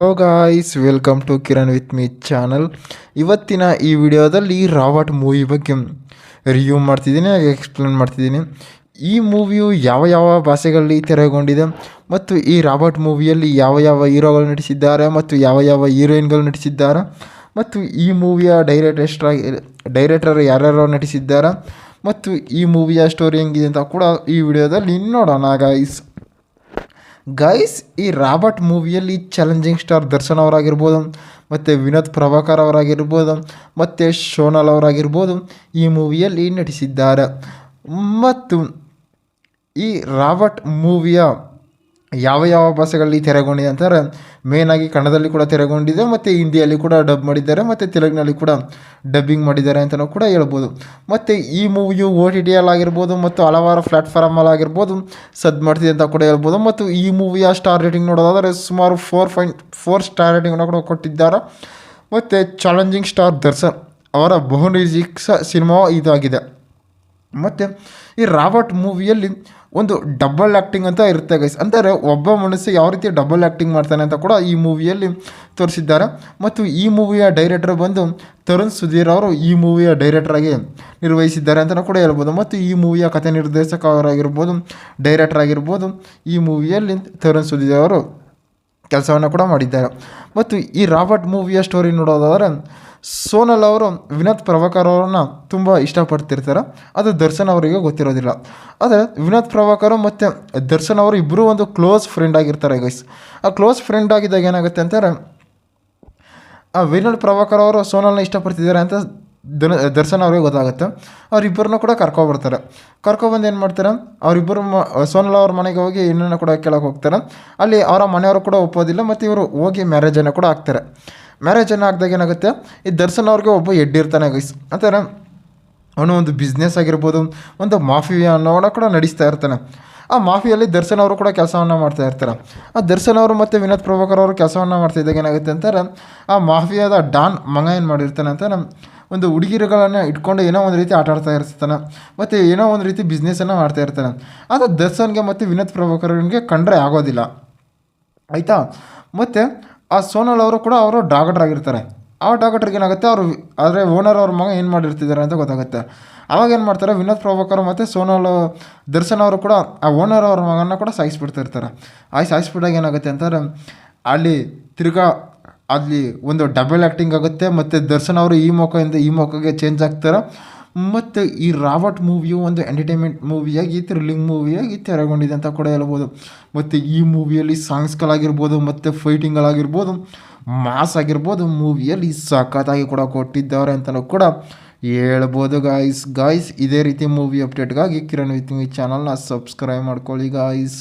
Hello guys, welcome to Kiran with me channel. ಇವತ್ತಿನ ಈ ವಿಡಿಯೋದಲ್ಲಿ ರಾಬರ್ಟ್ ಮೂವಿ ಬಗ್ಗೆ ರಿವ್ಯೂ ಮಾಡ್ತಿದ್ದೀನಿ, ಹಾಗೆ ಎಕ್ಸ್ಪ್ಲೇನ್ ಮಾಡ್ತಿದ್ದೀನಿ. ಈ ಮೂವಿಯು ಯಾವ ಯಾವ ಭಾಷೆಗಳಲ್ಲಿ ತೆರೆಗೊಂಡಿದೆ ಮತ್ತು ಈ ರಾಬರ್ಟ್ ಮೂವಿಯಲ್ಲಿ ಯಾವ ಯಾವ ಹೀರೋಗಳು ನಟಿಸಿದ್ದಾರೆ ಮತ್ತು ಯಾವ ಯಾವ ಹೀರೋಯಿನ್ಗಳು ನಟಿಸಿದ್ದಾರೆ ಮತ್ತು ಈ ಮೂವಿಯ ಡೈರೆಕ್ಟರ್ ಯಾರ್ಯಾರು ನಟಿಸಿದ್ದಾರೆ ಮತ್ತು ಈ ಮೂವಿಯ ಸ್ಟೋರಿ ಹೆಂಗಿದೆ ಅಂತ ಕೂಡ ಈ ವಿಡಿಯೋದಲ್ಲಿ ನೋಡೋಣ ಗೈಸ್. ಈ ರಾಬರ್ಟ್ ಮೂವಿಯಲ್ಲಿ ಚಾಲೆಂಜಿಂಗ್ ಸ್ಟಾರ್ ದರ್ಶನ್ ಅವರಾಗಿರ್ಬೋದು ಮತ್ತು ವಿನೋದ್ ಪ್ರಭಾಕರ್ ಅವರಾಗಿರ್ಬೋದು ಮತ್ತು ಶೋನಲ್ ಅವರಾಗಿರ್ಬೋದು ಈ ಮೂವಿಯಲ್ಲಿ ನಟಿಸಿದ್ದಾರೆ. ಮತ್ತು ಈ ರಾಬರ್ಟ್ ಮೂವಿಯ ಯಾವ ಯಾವ ಭಾಷೆಗಳಲ್ಲಿ ತೆರೆಗೊಂಡಿದೆ ಅಂತಾರೆ, ಮೇಯ್ನಾಗಿ ಕನ್ನಡದಲ್ಲಿ ಕೂಡ ತೆರೆಗೊಂಡಿದೆ ಮತ್ತು ಹಿಂದಿಯಲ್ಲಿ ಕೂಡ ಡಬ್ ಮಾಡಿದ್ದಾರೆ ಮತ್ತು ತೆಲುಗಿನಲ್ಲಿ ಕೂಡ ಡಬ್ಬಿಂಗ್ ಮಾಡಿದ್ದಾರೆ ಅಂತಲೂ ಕೂಡ ಹೇಳ್ಬೋದು. ಮತ್ತು ಈ ಮೂವಿಯು OTT ಆಗಿರ್ಬೋದು ಮತ್ತು ಹಲವಾರು ಪ್ಲ್ಯಾಟ್ಫಾರ್ಮಲ್ಲಾಗಿರ್ಬೋದು ಸದ್ದು ಮಾಡ್ತಿದೆ ಅಂತ ಕೂಡ ಹೇಳ್ಬೋದು. ಮತ್ತು ಈ ಮೂವಿಯ ಸ್ಟಾರ್ ರೇಟಿಂಗ್ ನೋಡೋದಾದರೆ ಸುಮಾರು 4.4 ಸ್ಟಾರ್ ರೇಟಿಂಗನ್ನು ಕೂಡ ಕೊಟ್ಟಿದ್ದಾರೆ. ಮತ್ತು ಚಾಲೆಂಜಿಂಗ್ ಸ್ಟಾರ್ ದರ್ಶನ್ ಅವರ ಬಹುನಿರೀಕ್ಷಿತ ಸಿನಿಮಾ ಇದಾಗಿದೆ. ಮತ್ತು ಈ ರಾಬರ್ಟ್ ಮೂವಿಯಲ್ಲಿ ಒಂದು ಡಬಲ್ ಆ್ಯಕ್ಟಿಂಗ್ ಅಂತ ಇರುತ್ತೆ ಗೈಸ್. ಅಂದರೆ ಒಬ್ಬ ಮನುಷ್ಯ ಯಾವ ರೀತಿ ಡಬಲ್ ಆ್ಯಕ್ಟಿಂಗ್ ಮಾಡ್ತಾನೆ ಅಂತ ಕೂಡ ಈ ಮೂವಿಯಲ್ಲಿ ತೋರಿಸಿದ್ದಾರೆ. ಮತ್ತು ಈ ಮೂವಿಯ ಡೈರೆಕ್ಟರ್ ಬಂದು ತರುಣ್ ಸುಧೀರ್ ಅವರು ಈ ಮೂವಿಯ ಡೈರೆಕ್ಟರಾಗಿ ನಿರ್ವಹಿಸಿದ್ದಾರೆ ಅಂತಲೂ ಕೂಡ ಹೇಳ್ಬೋದು. ಮತ್ತು ಈ ಮೂವಿಯ ಕಥೆ ನಿರ್ದೇಶಕ ಅವರಾಗಿರ್ಬೋದು, ಡೈರೆಕ್ಟರ್ ಆಗಿರ್ಬೋದು, ಈ ಮೂವಿಯಲ್ಲಿ ತರುಣ್ ಸುಧೀರ್ ಅವರು ಕೆಲಸವನ್ನು ಕೂಡ ಮಾಡಿದ್ದಾರೆ. ಮತ್ತು ಈ ರಾಬರ್ಟ್ ಮೂವಿಯ ಸ್ಟೋರಿ ನೋಡೋದಾದರೆ, ಸೋನಲ್ ಅವರು ವಿನೋದ್ ಪ್ರಭಾಕರ್ ಅವರನ್ನ ತುಂಬ ಇಷ್ಟಪಡ್ತಿರ್ತಾರೆ. ಅದು ದರ್ಶನ್ ಅವರಿಗೆ ಗೊತ್ತಿರೋದಿಲ್ಲ. ಆದರೆ ವಿನೋದ್ ಪ್ರಭಾಕರ್ ಮತ್ತು ದರ್ಶನ್ ಅವರು ಇಬ್ಬರು ಒಂದು ಕ್ಲೋಸ್ ಫ್ರೆಂಡ್ ಆಗಿರ್ತಾರೆ ಗೈಸ್. ಆ ಕ್ಲೋಸ್ ಫ್ರೆಂಡ್ ಆಗಿದ್ದಾಗ ಏನಾಗುತ್ತೆ ಅಂತಾರೆ, ಆ ವಿನೋದ್ ಪ್ರಭಾಕರ್ ಅವರು ಸೋನಲ್ನ ಇಷ್ಟಪಡ್ತಿದ್ದಾರೆ ಅಂತ ದರ್ಶನ್ ಅವ್ರಿಗೆ ಗೊತ್ತಾಗುತ್ತೆ. ಅವರಿಬ್ಬರನ್ನ ಕೂಡ ಕರ್ಕೊಬರ್ತಾರೆ. ಕರ್ಕೊಬಂದು ಏನು ಮಾಡ್ತಾರೆ, ಅವರಿಬ್ಬರು ಸೋನಲ್ ಅವ್ರ ಮನೆಗೆ ಹೋಗಿ ಹೆಣ್ಣನ್ನು ಕೂಡ ಕೇಳೋಕೆ ಹೋಗ್ತಾರೆ. ಅಲ್ಲಿ ಅವರ ಮನೆಯವರು ಕೂಡ ಒಪ್ಪೋದಿಲ್ಲ ಮತ್ತು ಇವರು ಹೋಗಿ ಮ್ಯಾರೇಜನ್ನು ಕೂಡ ಆಗ್ತಾರೆ. ಮ್ಯಾರೇಜನ್ನು ಆಗಿದಾಗ ಏನಾಗುತ್ತೆ, ಈ ದರ್ಶನ್ ಅವ್ರಿಗೆ ಒಬ್ಬ ಇರ್ತಾನೆ ಗೈಸ್. ಅಂತಾರೆ ಅವನು ಒಂದು ಬಿಸ್ನೆಸ್ ಆಗಿರ್ಬೋದು, ಒಂದು ಮಾಫಿಯಾ ಅನ್ನೋನ ಕೂಡ ನಡೆಸ್ತಾ ಇರ್ತಾನೆ. ಆ ಮಾಫಿಯಲ್ಲಿ ದರ್ಶನ್ ಅವರು ಕೂಡ ಕೆಲಸವನ್ನು ಮಾಡ್ತಾ ಇರ್ತಾರೆ. ಆ ದರ್ಶನ್ ಅವರು ಮತ್ತು ವಿನೋದ್ ಪ್ರಭಾಕರ್ ಅವರು ಕೆಲಸವನ್ನು ಮಾಡ್ತಿದ್ದಾಗ ಏನಾಗುತ್ತೆ ಅಂತಾರೆ, ಆ ಮಾಫಿಯಾದ ಡಾನ್ ಮಗ ಏನು ಮಾಡಿರ್ತಾನೆ ಅಂತ ಒಂದು ಹುಡುಗಿರುಗಳನ್ನು ಇಟ್ಕೊಂಡು ಏನೋ ಒಂದು ರೀತಿ ಆಟ ಆಡ್ತಾ ಇರ್ತಾನೆ ಮತ್ತು ಏನೋ ಒಂದು ರೀತಿ ಬಿಸ್ನೆಸ್ಸನ್ನು ಮಾಡ್ತಾ ಇರ್ತಾನೆ. ಅದು ದರ್ಶನ್ಗೆ ಮತ್ತು ವಿನೋದ್ ಪ್ರಭಾಕರ್ಗೆ ಕಂಡ್ರೆ ಆಗೋದಿಲ್ಲ, ಆಯಿತಾ. ಮತ್ತು ಆ ಸೋನಲ್ ಅವರು ಕೂಡ ಅವರು ಡಾಕ್ಟರ್ ಆಗಿರ್ತಾರೆ. ಆ ಡಾಕ್ಟರ್ಗೆ ಏನಾಗುತ್ತೆ, ಅವರು ಆದರೆ ಓನರ್ ಅವ್ರ ಮಗ ಏನು ಮಾಡಿರ್ತಿದ್ದಾರೆ ಅಂತ ಗೊತ್ತಾಗುತ್ತೆ. ಆವಾಗ ಏನು ಮಾಡ್ತಾರೆ, ವಿನೋದ್ ಪ್ರಭಾಕರ್ ಮತ್ತು ದರ್ಶನ್ ಅವರು ಕೂಡ ಆ ಓನರ್ ಅವ್ರ ಮಗನ ಕೂಡ ಸಾಯಿಸ್ಬಿಡ್ತಿರ್ತಾರೆ. ಸಾಯಿಸ್ಬಿಟ್ಟಾಗ ಏನಾಗುತ್ತೆ ಅಂತಾರೆ, ಅಲ್ಲಿ ತಿರ್ಗಾ ಅಲ್ಲಿ ಒಂದು ಡಬಲ್ ಆ್ಯಕ್ಟಿಂಗ್ ಆಗುತ್ತೆ. ಮತ್ತು ದರ್ಶನ್ ಅವರು ಈ ಮುಖದಿಂದ ಈ ಮುಖಕ್ಕೆ ಚೇಂಜ್ ಆಗ್ತಾರೆ. ಮತ್ತು ಈ ರಾಬರ್ಟ್ ಮೂವಿಯು ಒಂದು ಎಂಟರ್ಟೈನ್ಮೆಂಟ್ ಮೂವಿಯಾಗಿ, ಥ್ರಿಲ್ಲಿಂಗ್ ಮೂವಿಯಾಗಿ ತೆರೆಗೊಂಡಿದೆ ಅಂತ ಕೂಡ ಹೇಳ್ಬೋದು. ಮತ್ತು ಈ ಮೂವಿಯಲ್ಲಿ ಸಾಂಗ್ಸ್ಗಳಾಗಿರ್ಬೋದು ಮತ್ತು ಫೈಟಿಂಗ್ಗಳಾಗಿರ್ಬೋದು, ಮಾಸ್ ಆಗಿರ್ಬೋದು, ಮೂವಿಯಲ್ಲಿ ಸಖತ್ತಾಗಿ ಕೂಡ ಕೊಟ್ಟಿದ್ದಾರೆ ಅಂತಲೂ ಕೂಡ ಹೇಳ್ಬೋದು ಗಾಯ್ಸ್. ಇದೇ ರೀತಿ ಮೂವಿ ಅಪ್ಡೇಟ್ಗಾಗಿ ಕಿರಣ್ ವಿತ್ ಮೀ ಚಾನಲ್ನ ಸಬ್ಸ್ಕ್ರೈಬ್ ಮಾಡ್ಕೊಳ್ಳಿ ಗಾಯ್ಸ್.